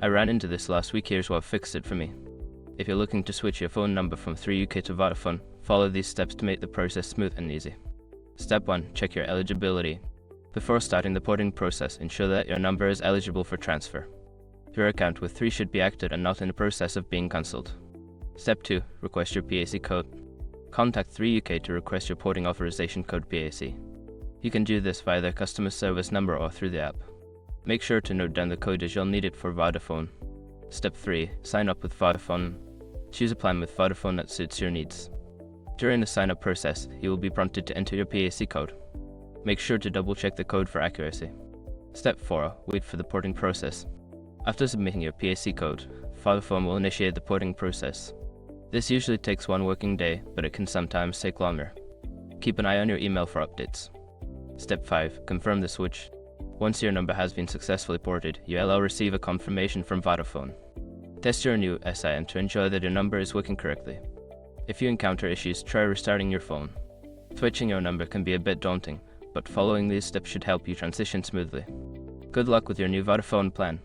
I ran into this last week. Here's what fixed it for me. If you're looking to switch your phone number from 3UK to Vodafone, follow these steps to make the process smooth and easy. Step 1. Check your eligibility. Before starting the porting process, ensure that your number is eligible for transfer. Your account with 3 should be active and not in the process of being cancelled. Step 2. Request your PAC code. Contact 3UK to request your porting authorization code PAC. You can do this via their customer service number or through the app. Make sure to note down the code as you'll need it for Vodafone. Step 3. Sign up with Vodafone. Choose a plan with Vodafone that suits your needs. During the sign-up process, you will be prompted to enter your PAC code. Make sure to double-check the code for accuracy. Step 4. Wait for the porting process. After submitting your PAC code, Vodafone will initiate the porting process. This usually takes 1 working day, but it can sometimes take longer. Keep an eye on your email for updates. Step 5. Confirm the switch. Once your number has been successfully ported, you'll receive a confirmation from Vodafone. Test your new SIM to ensure that your number is working correctly. If you encounter issues, try restarting your phone. Switching your number can be a bit daunting, but following these steps should help you transition smoothly. Good luck with your new Vodafone plan.